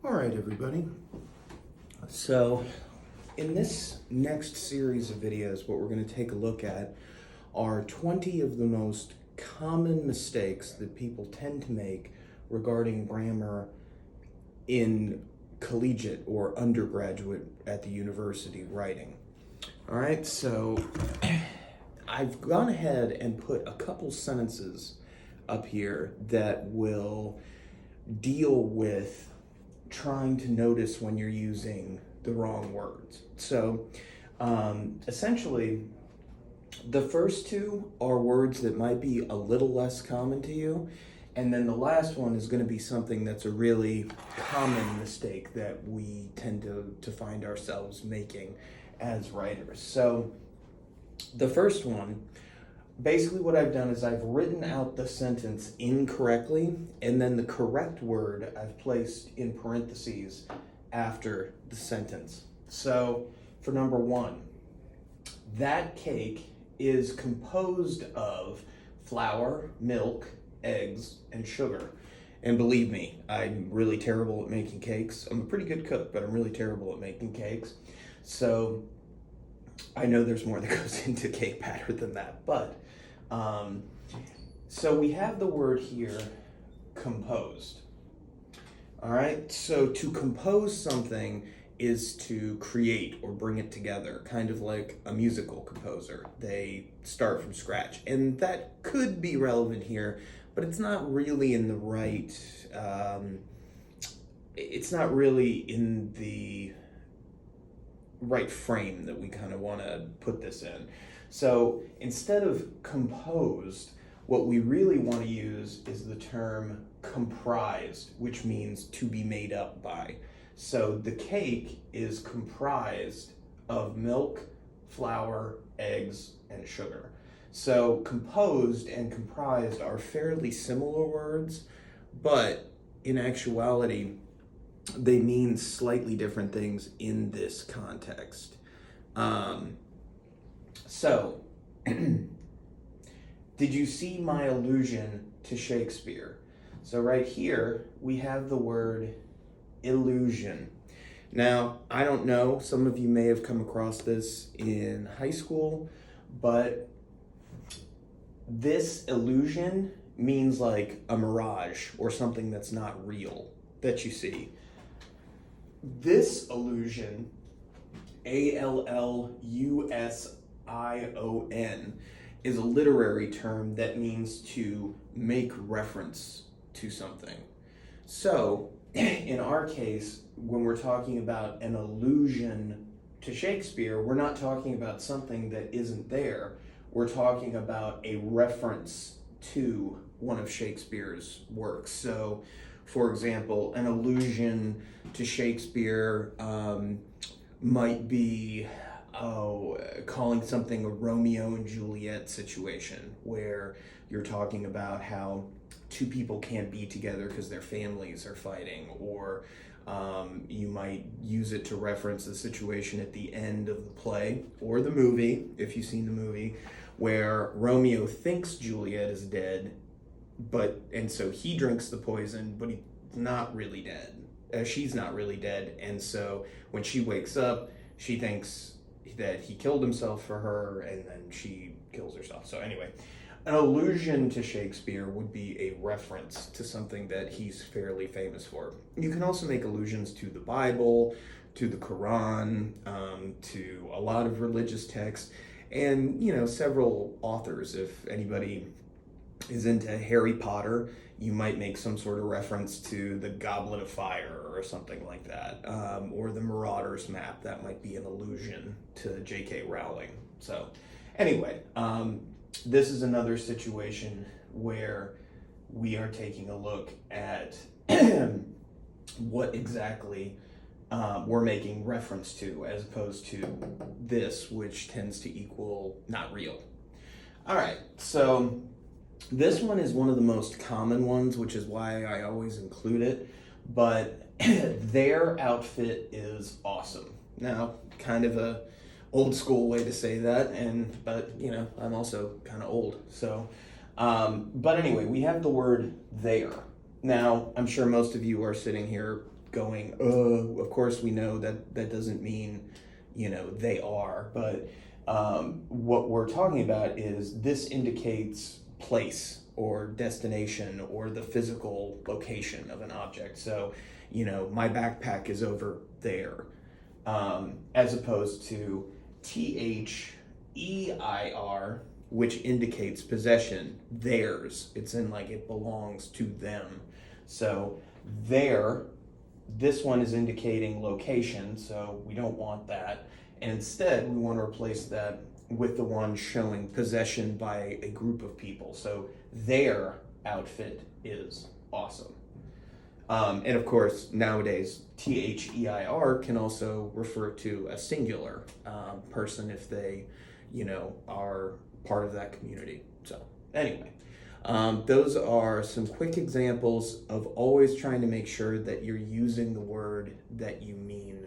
All right, everybody. So, in this next series of videos, what we're going to take a look at are 20 of the most common mistakes that people tend to make regarding grammar in collegiate or undergraduate at the university writing. All right, so I've gone ahead and put a couple sentences up here that will deal with trying to notice when you're using the wrong words. So essentially, the first two are words that might be a little less common to you, and then the last one is going to be something that's a really common mistake that we tend to find ourselves making as writers. So the first one, basically what I've done is I've written out the sentence incorrectly, and then the correct word I've placed in parentheses after the sentence. So for number one, that cake is composed of flour, milk, eggs, and sugar. And believe me, I'm really terrible at making cakes. I'm a pretty good cook, but I'm really terrible at making cakes. So I know there's more that goes into cake batter than that, but so we have the word here, composed. All right, so to compose something is to create or bring it together, kind of like a musical composer. They start from scratch, and that could be relevant here, but it's not really in the right, it's not really in the right frame that we kind of want to put this in. So instead of composed, what we really want to use is the term comprised, which means to be made up by. So the cake is comprised of milk, flour, eggs, and sugar. So composed and comprised are fairly similar words, but in actuality, they mean slightly different things in this context. So, did you see my allusion to Shakespeare? So right here, we have the word illusion. Now, I don't know, some of you may have come across this in high school, but this illusion means like a mirage or something that's not real that you see. This illusion, Allusion, is a literary term that means to make reference to something. So, in our case, when we're talking about an allusion to Shakespeare, we're not talking about something that isn't there. We're talking about a reference to one of Shakespeare's works. So, for example, an allusion to Shakespeare might be calling something a Romeo and Juliet situation, where you're talking about how two people can't be together because their families are fighting, or you might use it to reference the situation at the end of the play or the movie, if you've seen the movie, where Romeo thinks Juliet is dead, and so he drinks the poison, but he's not really dead. She's not really dead, and so when she wakes up, she thinks that he killed himself for her, and then she kills herself. So anyway, an allusion to Shakespeare would be a reference to something that he's fairly famous for. You can also make allusions to the Bible, to the Quran, to a lot of religious texts, and several authors. If anybody is into Harry Potter, you might make some sort of reference to the Goblet of Fire or something like that, or the Marauders map. That might be an allusion to J.K. Rowling. So anyway, this is another situation where we are taking a look at what exactly we're making reference to, as opposed to this, which tends to equal not real. All right, so this one is one of the most common ones, which is why I always include it, but their outfit is awesome. Now, kind of a old school way to say that, but I'm also kind of old, so but anyway, we have the word there. Now, I'm sure most of you are sitting here going, of course we know that that doesn't mean, they are, but what we're talking about is this indicates place or destination or the physical location of an object. So, my backpack is over there, as opposed to THEIR, which indicates possession, theirs. It's in like it belongs to them. So there, this one is indicating location, so we don't want that. And instead, we want to replace that with the one showing possession by a group of people. So their outfit is awesome. And of course, nowadays, THEIR can also refer to a singular person if they, are part of that community. So anyway, those are some quick examples of always trying to make sure that you're using the word that you mean